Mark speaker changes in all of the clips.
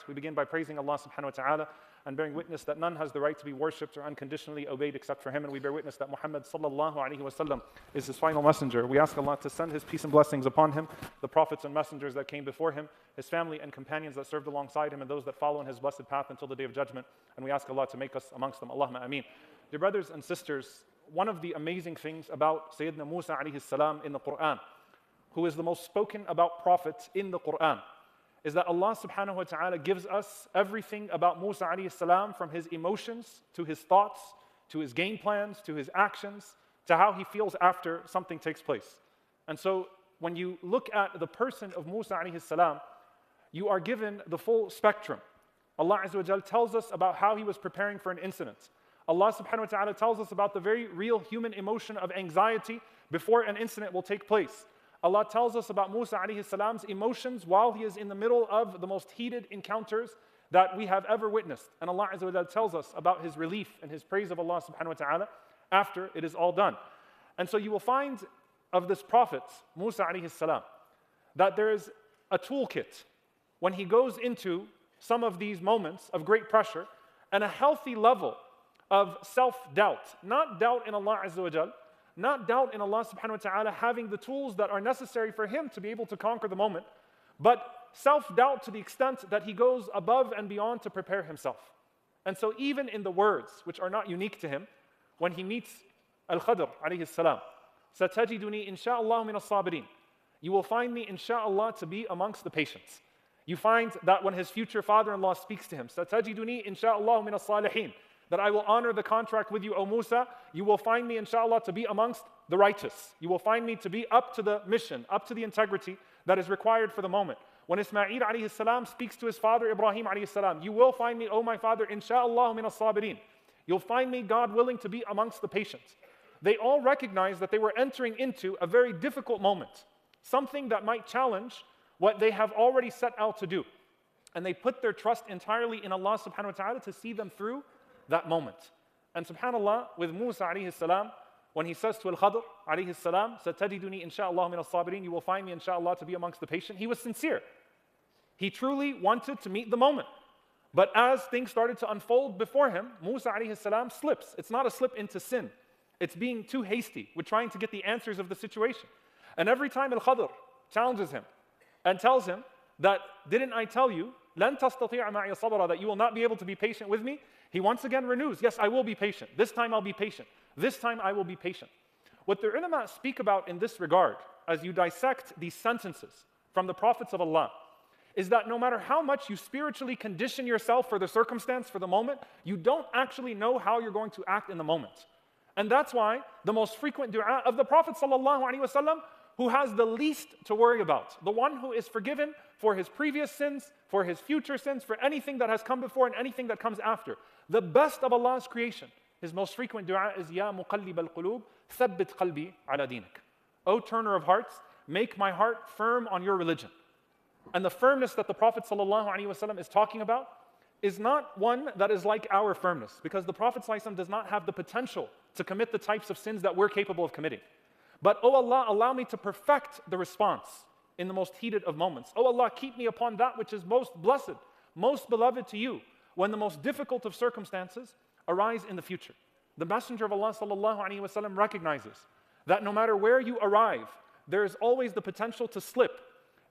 Speaker 1: We begin by praising Allah subhanahu wa ta'ala and bearing witness that none has the right to be worshipped or unconditionally obeyed except for Him. And we bear witness that Muhammad sallallahu alaihi wasallam is His final messenger. We ask Allah to send His peace and blessings upon Him, the prophets and messengers that came before Him, His family and companions that served alongside Him, and those that follow in His blessed path until the Day of Judgment. And we ask Allah to make us amongst them. Allahumma ameen. Dear brothers and sisters, one of the amazing things about Sayyidina Musa alayhi salam in the Quran, who is the most spoken about prophet in the Quran, is that Allah subhanahu wa ta'ala gives us everything about Musa alayhi salam, from his emotions to his thoughts, to his game plans, to his actions, to how he feels after something takes place. And so when you look at the person of Musa alayhi salam, you are given the full spectrum. Allah Azza wa Jal tells us about how he was preparing for an incident. Allah subhanahu wa ta'ala tells us about the very real human emotion of anxiety before an incident will take place. Allah tells us about Musa alayhi salam's emotions while he is in the middle of the most heated encounters that we have ever witnessed. And Allah Azza wa Jalla tells us about his relief and his praise of Allah subhanahu wa ta'ala after it is all done. And so you will find of this prophet, Musa alayhi salam, that there is a toolkit when he goes into some of these moments of great pressure and a healthy level of self-doubt. Not doubt in Allah Azza wa Jalla, not doubt in Allah subhanahu wa ta'ala having the tools that are necessary for him to be able to conquer the moment, but self-doubt to the extent that he goes above and beyond to prepare himself. And so even in the words, which are not unique to him, when he meets Al-Khadr alayhi salam, "Satajiduni insha'Allah min as-sabirin," you will find me insha'Allah to be amongst the patients. You find that when his future father-in-law speaks to him, "Satajiduni insha'Allah min as-salihin," that I will honor the contract with you, O Musa. You will find me, inshallah, to be amongst the righteous. You will find me to be up to the mission, up to the integrity that is required for the moment. When Ismail alayhi salam speaks to his father Ibrahim alayhi salam, you will find me, O my father, insha'Allah min as-sabirin. You'll find me, God willing, to be amongst the patients. They all recognize that they were entering into a very difficult moment, something that might challenge what they have already set out to do. And they put their trust entirely in Allah subhanahu wa ta'ala to see them through that moment. And subhanAllah, with Musa alayhi salam, when he says to Al-Khadr alayhi salam, "Satajiduni insha'Allah min as-sabirin," you will find me insha'Allah to be amongst the patient, he was sincere. He truly wanted to meet the moment. But as things started to unfold before him, Musa alayhi salam slips. It's not a slip into sin. It's being too hasty with trying to get the answers of the situation. And every time Al-Khadr challenges him and tells him that, "Didn't I tell you, لَن تَسْتَطِيعَ مَعِيَ صَبْرًا," that you will not be able to be patient with me? He once again renews, "Yes, I will be patient. This time I'll be patient. This time I will be patient." What the ulama speak about in this regard, as you dissect these sentences from the prophets of Allah, is that no matter how much you spiritually condition yourself for the circumstance, for the moment, you don't actually know how you're going to act in the moment. And that's why the most frequent dua of the Prophet ﷺ, who has the least to worry about, the one who is forgiven for his previous sins, for his future sins, for anything that has come before and anything that comes after, the best of Allah's creation, his most frequent dua is, "Ya muqallib al-qulub, thabbit qalbi ala dinik." O turner of hearts, make my heart firm on your religion. And the firmness that the Prophet ﷺ is talking about is not one that is like our firmness, because the Prophet ﷺ does not have the potential to commit the types of sins that we're capable of committing. But, "Oh Allah, allow me to perfect the response in the most heated of moments. Oh Allah, keep me upon that which is most blessed, most beloved to you, when the most difficult of circumstances arise in the future." The Messenger of Allah ﷺ recognizes that no matter where you arrive, there is always the potential to slip,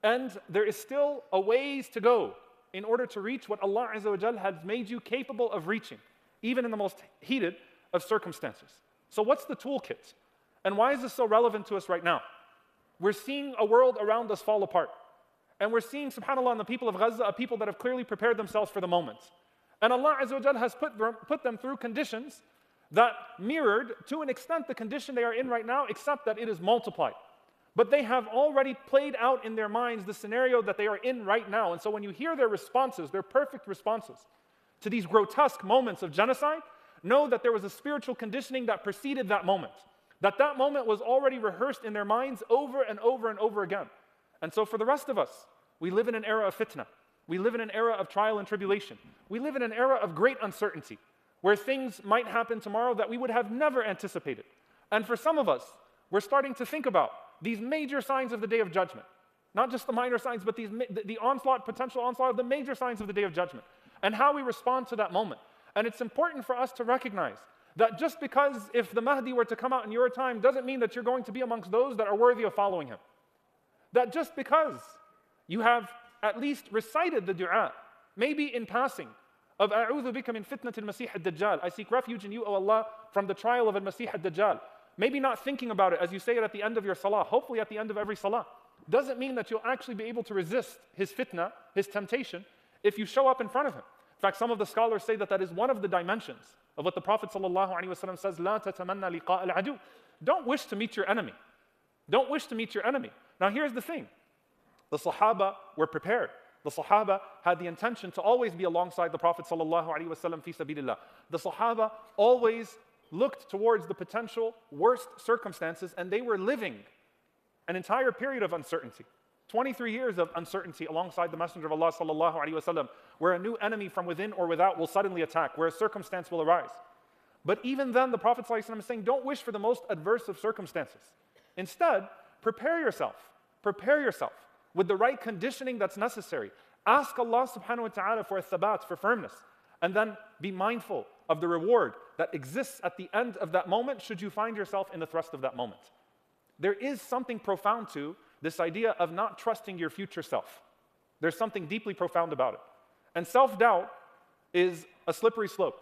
Speaker 1: and there is still a ways to go in order to reach what Allah Azza wa Jal has made you capable of reaching, even in the most heated of circumstances. So what's the toolkit? And why is this so relevant to us right now? We're seeing a world around us fall apart. And we're seeing, subhanAllah, in the people of Gaza, a people that have clearly prepared themselves for the moment. And Allah Azza wa Jal has put them through conditions that mirrored, to an extent, the condition they are in right now, except that it is multiplied. But they have already played out in their minds the scenario that they are in right now. And so when you hear their responses, their perfect responses to these grotesque moments of genocide, know that there was a spiritual conditioning that preceded that moment. That moment was already rehearsed in their minds over and over and over again. And so for the rest of us, we live in an era of fitna. We live in an era of trial and tribulation. We live in an era of great uncertainty, where things might happen tomorrow that we would have never anticipated. And for some of us, we're starting to think about these major signs of the Day of Judgment. Not just the minor signs, but the onslaught, potential onslaught of the major signs of the Day of Judgment, and how we respond to that moment. And it's important for us to recognize that just because if the Mahdi were to come out in your time doesn't mean that you're going to be amongst those that are worthy of following him. That just because you have at least recited the dua, maybe in passing, of أعوذ بك من فتنة المسيح الدجال, I seek refuge in you, O Allah, from the trial of al-Masih al-Dajjal. Maybe not thinking about it as you say it at the end of your salah, hopefully at the end of every salah, doesn't mean that you'll actually be able to resist his fitna, his temptation, if you show up in front of him. In fact, some of the scholars say that that is one of the dimensions of what the Prophet ﷺ says, لا تتمنى لقاء العدو. Don't wish to meet your enemy. Don't wish to meet your enemy. Now here's the thing. The Sahaba were prepared. The Sahaba had the intention to always be alongside the Prophet ﷺ fi sabilillah. The Sahaba always looked towards the potential worst circumstances, and they were living an entire period of uncertainty. 23 years of uncertainty alongside the Messenger of Allah ﷺ, where a new enemy from within or without will suddenly attack, where a circumstance will arise. But even then, the Prophet ﷺ is saying, don't wish for the most adverse of circumstances. Instead, prepare yourself with the right conditioning that's necessary. Ask Allah subhanahu wa ta'ala for a thabat, for firmness, and then be mindful of the reward that exists at the end of that moment should you find yourself in the thrust of that moment. There is something profound to this idea of not trusting your future self. There's something deeply profound about it. And self-doubt is a slippery slope,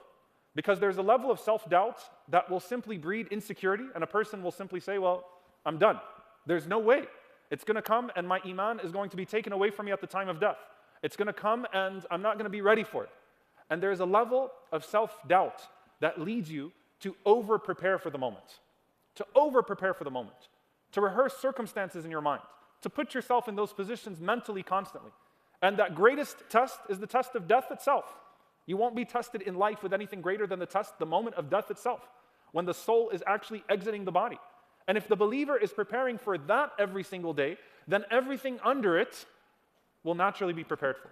Speaker 1: because there's a level of self-doubt that will simply breed insecurity, and a person will simply say, well, I'm done. There's no way. It's going to come and my iman is going to be taken away from me at the time of death. It's going to come and I'm not going to be ready for it. And there's a level of self-doubt that leads you to over-prepare for the moment. To over-prepare for the moment. To rehearse circumstances in your mind. To put yourself in those positions mentally constantly. And that greatest test is the test of death itself. You won't be tested in life with anything greater than the moment of death itself, when the soul is actually exiting the body. And if the believer is preparing for that every single day, then everything under it will naturally be prepared for.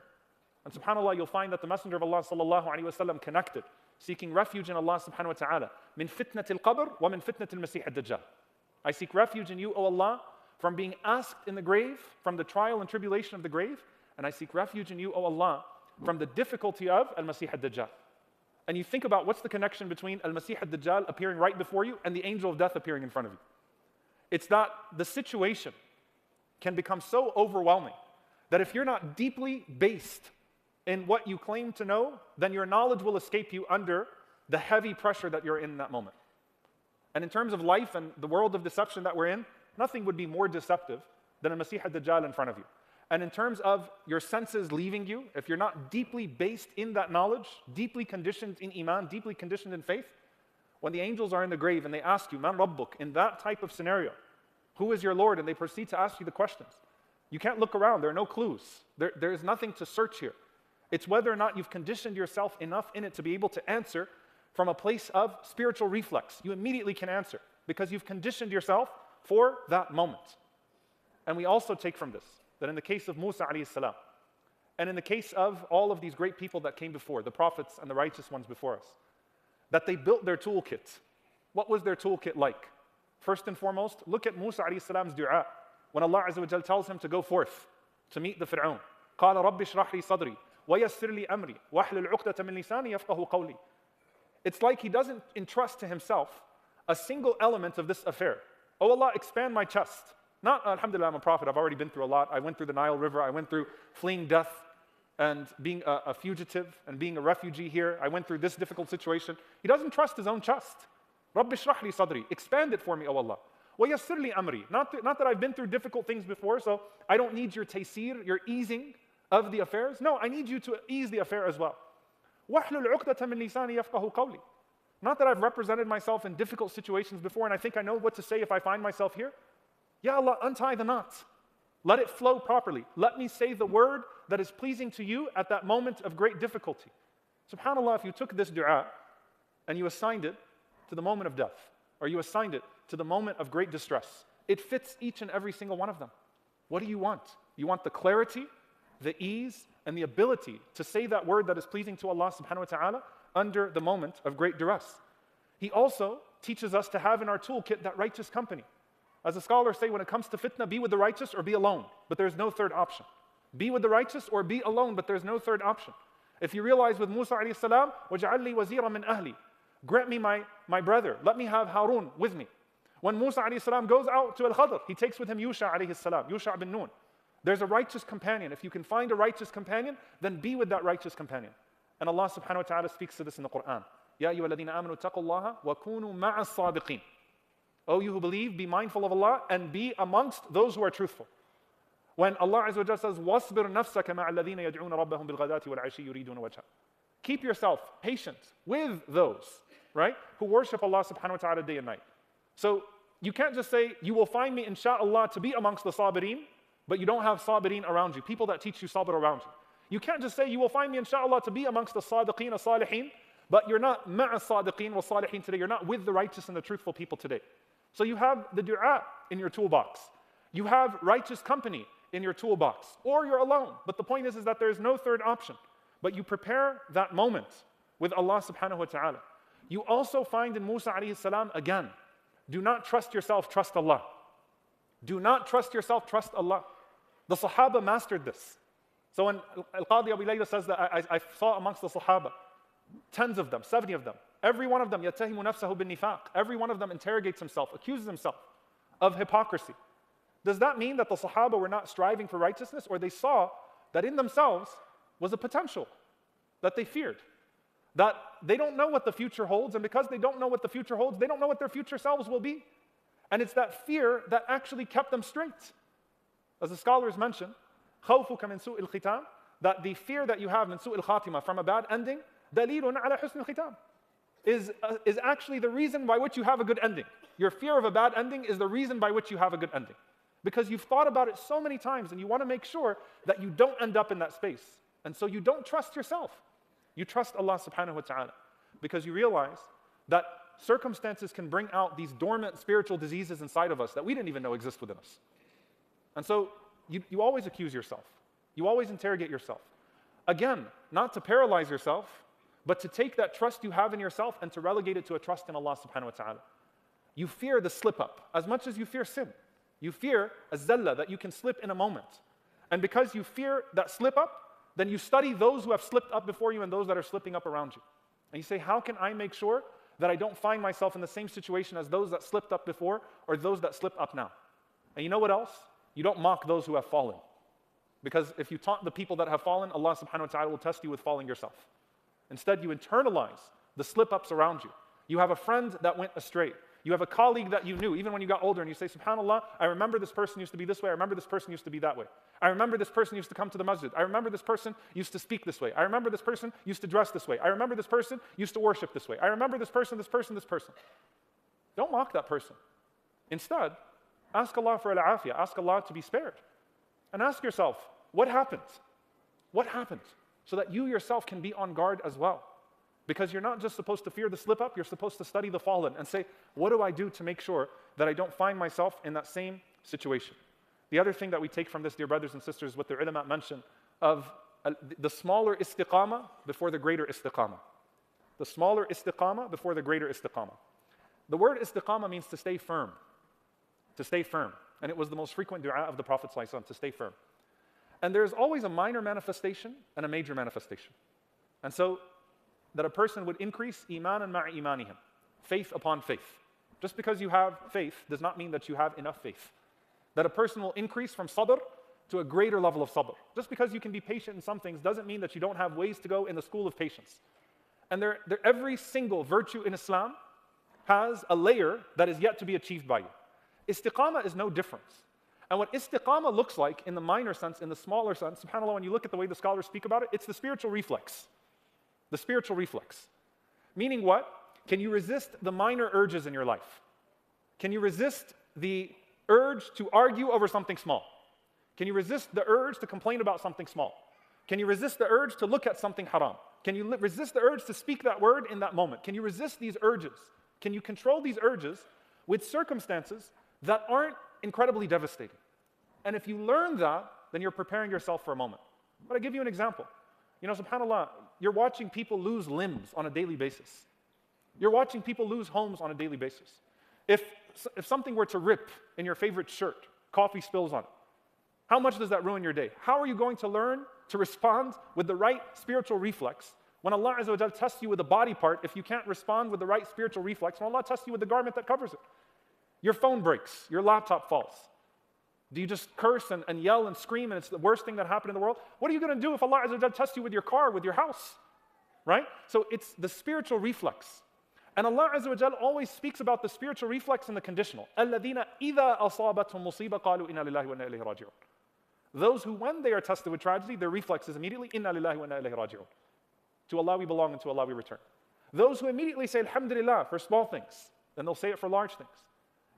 Speaker 1: And subhanAllah, you'll find that the Messenger of Allah sallallahu alaihi wasallam connected, seeking refuge in Allah subhanahu wa ta'ala, min fitnatil qabr wa min fitnatil masih ad-dajjal. I seek refuge in you, O Allah, from being asked in the grave, from the trial and tribulation of the grave, and I seek refuge in you, O Allah, from the difficulty of al-Masih ad-Dajjal. And you think about what's the connection between al-Masih ad-Dajjal appearing right before you and the angel of death appearing in front of you. It's that the situation can become so overwhelming that if you're not deeply based in what you claim to know, then your knowledge will escape you under the heavy pressure that you're in that moment. And in terms of life and the world of deception that we're in, nothing would be more deceptive than a Masih ad-Dajjal in front of you. And in terms of your senses leaving you, if you're not deeply based in that knowledge, deeply conditioned in iman, deeply conditioned in faith, when the angels are in the grave and they ask you, Man Rabbuk, in that type of scenario, who is your Lord? And they proceed to ask you the questions. You can't look around. There are no clues. There is nothing to search here. It's whether or not you've conditioned yourself enough in it to be able to answer from a place of spiritual reflex. You immediately can answer because you've conditioned yourself for that moment. And we also take from this that in the case of Musa alayhi salam, and in the case of all of these great people that came before, the prophets and the righteous ones before us, that they built their toolkit. What was their toolkit like? First and foremost, look at Musa alayhi salam's dua. When Allah Azza wa Jal tells him to go forth to meet the Fir'aun. قَالَ رَبِّ اشْرَحْ لِي صَدْرِي وَيَسِّرْ لِي أَمْرِي وَاحْلُلْ عُقْدَةَ مِنْ لِسَانِي يَفْقَهُ قَوْلِي. It's like he doesn't entrust to himself a single element of this affair. Oh Allah, expand my chest. Not, alhamdulillah, I'm a prophet, I've already been through a lot. I went through the Nile River, I went through fleeing death and being a fugitive and being a refugee here. I went through this difficult situation. He doesn't trust his own chest. رَبِّ اشْرَحْ لِي صَدْرِي. Expand it for me, O Allah. وَيَسِّرْ لِي أَمْرِي. Not that I've been through difficult things before, so I don't need your taysir, your easing of the affairs. No, I need you to ease the affair as well. وَاحْلُلْ عُقْدَةَ مِنْ لِسَانِي يَفْقَهُ قَوْلِي. Not that I've represented myself in difficult situations before and I think I know what to say if I find myself here. Ya Allah, untie the knots. Let it flow properly. Let me say the word that is pleasing to you at that moment of great difficulty. SubhanAllah, if you took this dua and you assigned it to the moment of death, or you assigned it to the moment of great distress, it fits each and every single one of them. What do you want? You want the clarity, the ease, and the ability to say that word that is pleasing to Allah subhanahu wa ta'ala under the moment of great duress. He also teaches us to have in our toolkit that righteous company. As the scholars say, when it comes to fitna, be with the righteous or be alone, but there's no third option. Be with the righteous or be alone, but there's no third option. If you realize with Musa alayhi salam, وَجْعَلْ لِي وَزِيرًا مِنْ أَهْلِي, grant me my brother, let me have Harun with me. When Musa alayhi salam goes out to Al-Khadr, he takes with him Yusha alayhi salam, Yusha bin Nun. There's a righteous companion. If you can find a righteous companion, then be with that righteous companion. And Allah subhanahu wa ta'ala speaks to this in the Quran. يَا أَيُّهَا الَّذِينَ آمَنُوا اتَّقُوا اللَّهَ وَكُونُوا مَعَ الصَّادِقِينَ. O you who believe, be mindful of Allah and be amongst those who are truthful. When Allah Azza wa Jalla says, وَاصْبِرْ نَفْسَكَ مَعَ الَّذِينَ يَدْعُونَ رَبَّهُم بِالْغَدَاةِ وَالْعَشِيِّ يُرِيدُونَ وَجْهَهُ. Keep yourself patient with those, right, who worship Allah subhanahu wa ta'ala day and night. So you can't just say, you will find me insha'Allah to be amongst the sabirin, but you don't have sabirin around you, people that teach you sabr around you. You can't just say, you will find me insha'Allah to be amongst the sadiqeen, the salihin, but you're not ma'a sadiqeen wa salihin today. You're not with the righteous and the truthful people today. So you have the dua in your toolbox. You have righteous company in your toolbox, or you're alone. But the point is that there is no third option. But you prepare that moment with Allah subhanahu wa ta'ala. You also find in Musa alayhi salam again, do not trust yourself, trust Allah. Do not trust yourself, trust Allah. The Sahaba mastered this. So when Al-Qadi Abu Layla says that I saw amongst the Sahaba, tens of them, 70 of them, every one of them, يَتَّهِمُ نَفْسَهُ بِالنِّفَاقِ, every one of them interrogates himself, accuses himself of hypocrisy. Does that mean that the Sahaba were not striving for righteousness, or they saw that in themselves was a potential that they feared? That they don't know what the future holds, and because they don't know what the future holds, they don't know what their future selves will be. And it's that fear that actually kept them straight. As the scholars mention, خَوْفُكَ مِنْ سُوءِ الْخِتَامِ, that the fear that you have min su'il khatima, from a bad ending, دَلِيلٌ عَلَى حُسْنِ الْخِتَامِ, is actually the reason by which you have a good ending. Your fear of a bad ending is the reason by which you have a good ending. Because you've thought about it so many times and you want to make sure that you don't end up in that space. And so you don't trust yourself. You trust Allah subhanahu wa ta'ala. Because you realize that circumstances can bring out these dormant spiritual diseases inside of us that we didn't even know exist within us. And so you always accuse yourself. You always interrogate yourself. Again, not to paralyze yourself, but to take that trust you have in yourself and to relegate it to a trust in Allah subhanahu wa ta'ala. You fear the slip up as much as you fear sin. You fear a zalla, that you can slip in a moment. And because you fear that slip up, then you study those who have slipped up before you and those that are slipping up around you. And you say, how can I make sure that I don't find myself in the same situation as those that slipped up before or those that slip up now? And you know what else? You don't mock those who have fallen. Because if you taunt the people that have fallen, Allah subhanahu wa ta'ala will test you with falling yourself. Instead, you internalize the slip-ups around you. You have a friend that went astray. You have a colleague that you knew, even when you got older, and you say, subhanAllah, I remember this person used to be this way. I remember this person used to be that way. I remember this person used to come to the masjid. I remember this person used to speak this way. I remember this person used to dress this way. I remember this person used to worship this way. I remember this person, this person, this person. Don't mock that person. Instead, ask Allah for al-afiyah. Ask Allah to be spared. And ask yourself, what happened? What happened? So that you yourself can be on guard as well. Because you're not just supposed to fear the slip-up, you're supposed to study the fallen and say, what do I do to make sure that I don't find myself in that same situation? The other thing that we take from this, dear brothers and sisters, what the ulama mentioned of the smaller istiqamah before the greater istiqamah. The smaller istiqamah before the greater istiqamah. The word istiqamah means to stay firm. To stay firm. And it was the most frequent dua of the Prophet ﷺ, to stay firm. And there's always a minor manifestation and a major manifestation. And so, that a person would increase imanan ma'a imanihim, faith upon faith. Just because you have faith does not mean that you have enough faith. That a person will increase from sabr to a greater level of sabr. Just because you can be patient in some things doesn't mean that you don't have ways to go in the school of patience. And every single virtue in Islam has a layer that is yet to be achieved by you. Istiqamah is no different. And what istiqamah looks like in the minor sense, in the smaller sense, subhanAllah, when you look at the way the scholars speak about it, it's the spiritual reflex. The spiritual reflex. Meaning what? Can you resist the minor urges in your life? Can you resist the urge to argue over something small? Can you resist the urge to complain about something small? Can you resist the urge to look at something haram? Can you resist the urge to speak that word in that moment? Can you resist these urges? Can you control these urges with circumstances that aren't incredibly devastating? And if you learn that, then you're preparing yourself for a moment. But I'll give you an example. You know, subhanAllah, you're watching people lose limbs on a daily basis. You're watching people lose homes on a daily basis. If if something were to rip in your favorite shirt, coffee spills on it, how much does that ruin your day? How are you going to learn to respond with the right spiritual reflex when Allah Azza wa Jal tests you with a body part if you can't respond with the right spiritual reflex when Allah tests you with the garment that covers it? Your phone breaks, your laptop falls. Do you just curse and yell and scream and it's the worst thing that happened in the world? What are you going to do if Allah Azza wa Jal tests you with your car, with your house? Right? So it's the spiritual reflex. And Allah Azza wa Jal always speaks about the spiritual reflex and the conditional. الَّذِينَ إِذَا أَصَابَتْهُمْ مُصِيبَةٌ قَالُوا إِنَّا لِلَّهِ وَإِنَّا إِلَيْهِ رَاجِعُونَ. Those who, when they are tested with tragedy, their reflex is immediately, إِنَّا لِلَّهِ وَإِنَّا إِلَيْهِ رَاجِعُونَ. To Allah we belong and to Allah we return. Those who immediately say Alhamdulillah for small things, then they'll say it for large things.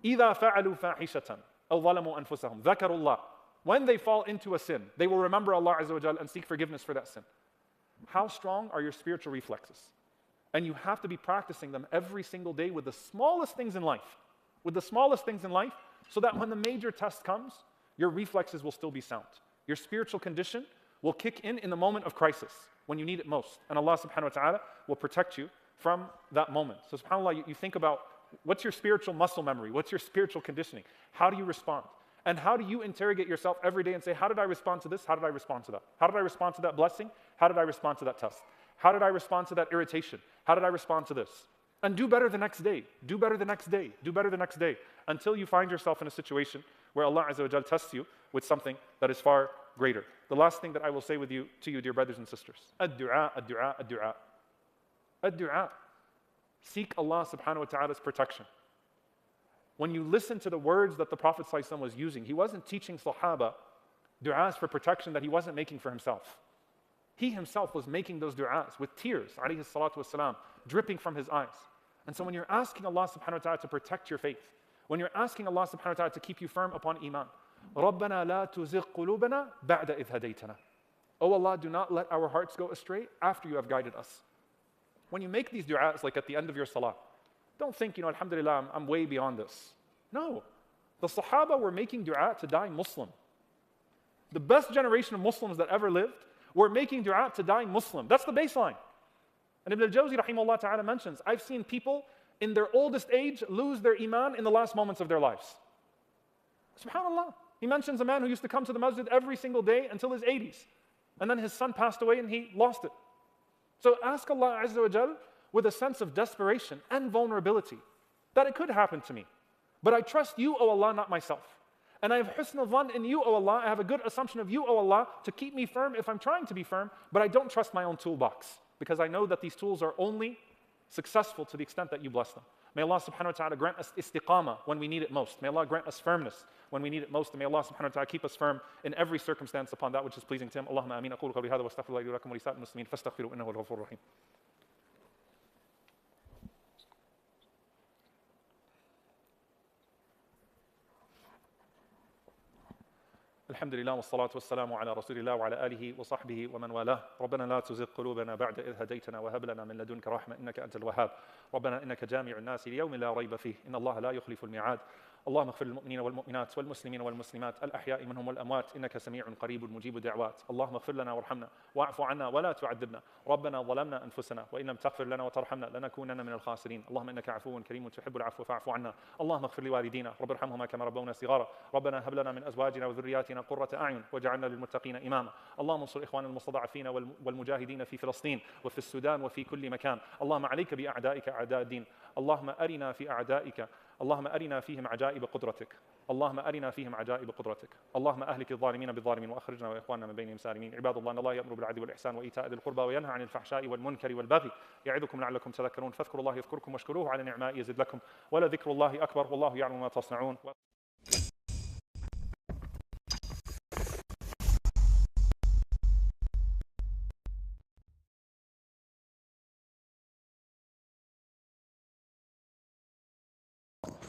Speaker 1: إِذَا فَعَلُوا فَاحِشَةً أَوْ ظَلَمُوا أَنفُسَهُمْ ذَكَرُوا اللَّهِ. When they fall into a sin, they will remember Allah Azza wa Jal and seek forgiveness for that sin. How strong are your spiritual reflexes? And you have to be practicing them every single day with the smallest things in life. With the smallest things in life, so that when the major test comes, your reflexes will still be sound. Your spiritual condition will kick in the moment of crisis, when you need it most. And Allah subhanahu wa ta'ala will protect you from that moment. So subhanAllah, you think about what's your spiritual muscle memory? What's your spiritual conditioning? How do you respond? And how do you interrogate yourself every day and say, how did I respond to this? How did I respond to that? How did I respond to that blessing? How did I respond to that test? How did I respond to that irritation? How did I respond to this? And do better the next day. Do better the next day. Do better the next day. Until you find yourself in a situation where Allah Azza wa Jal tests you with something that is far greater. The last thing that I will say to you, dear brothers and sisters. Ad-du'a, ad-du'a, ad-du'a. Ad-du'a. Seek Allah subhanahu wa ta'ala's protection. When you listen to the words that the Prophet ﷺ was using, he wasn't teaching Sahaba du'as for protection that he wasn't making for himself. He himself was making those du'as with tears, alayhi salatu wasalam, dripping from his eyes. And so when you're asking Allah subhanahu wa ta'ala to protect your faith, when you're asking Allah subhanahu wa ta'ala to keep you firm upon iman, رَبَّنَا لَا تُزِغْ قُلُوبَنَا بَعْدَ إِذْ هَدَيْتَنَا. Oh Allah, do not let our hearts go astray after you have guided us. When you make these du'as, like at the end of your salah, don't think, alhamdulillah, I'm way beyond this. No. The Sahaba were making du'a to die Muslim. The best generation of Muslims that ever lived were making du'a to die Muslim. That's the baseline. And Ibn al-Jawzi rahimahullah ta'ala mentions, I've seen people in their oldest age lose their iman in the last moments of their lives. SubhanAllah. He mentions a man who used to come to the masjid every single day until his 80s. And then his son passed away and he lost it. So ask Allah Azza wa Jal with a sense of desperation and vulnerability that it could happen to me. But I trust you, O Allah, not myself. And I have husn al-dhan in you, O Allah. I have a good assumption of you, O Allah, to keep me firm if I'm trying to be firm, but I don't trust my own toolbox because I know that these tools are only successful to the extent that you bless them. May Allah subhanahu wa ta'ala grant us istiqamah when we need it most. May Allah grant us firmness when we need it most. And may Allah subhanahu wa ta'ala keep us firm in every circumstance upon that which is pleasing to Him. Allahumma ameen. Aqulu qawli hadha wa astaghfirullahi li wa lakum wa lisa'il muslimin fastaghfiru innahu al-ghafurur rahim. الحمد لله والصلاة والسلام على رسول الله وعلى آله وصحبه ومن والاه. ربنا لا تزغ قلوبنا بعد إذ هديتنا وهب لنا من لدنك رحمة إنك أنت الوهاب. ربنا إنك جامع الناس ليوم لا ريب فيه إن الله لا يخلف الميعاد. اللهم اغفر للمؤمنين والمؤمنات والمسلمين والمسلمات الأحياء منهم والأموات إنك سميع قريب مجيب الدعوات. اللهم اغفر لنا وارحمنا واعف عنا ولا تعذبنا. ربنا ظلمنا أنفسنا وإن لم تغفر لنا وترحمنا لنكونن من الخاسرين. اللهم إنك عفو كريم تحب العفو فاعف عنا. اللهم اغفر لوالدينا رب ارحمهما كما ربونا صغارا. ربنا هب لنا من أزواجنا وذرياتنا قرة أعين واجعلنا للمتقين إماما. اللهم انصر إخواننا المستضعفين والمجاهدين في فلسطين وفي السودان وفي كل مكان. اللهم عليك بأعدائك أعداء الدين. اللهم أرنا في أعدائك اللهم أرنا فيهم عجائب قدرتك. اللهم أرنا فيهم عجائب قدرتك. اللهم أهلك الظالمين بالظالمين وأخرجنا وإخواننا من بينهم سالمين. عباد الله إن الله يأمر بالعدل والإحسان وإيتاء ذي القربى وينهى عن الفحشاء والمنكر والبغي يعظكم لعلكم تذكرون. فاذكروا الله يذكركم واشكروه على نعمائه يزد لكم ولذكر الله أكبر والله يعلم ما تصنعون.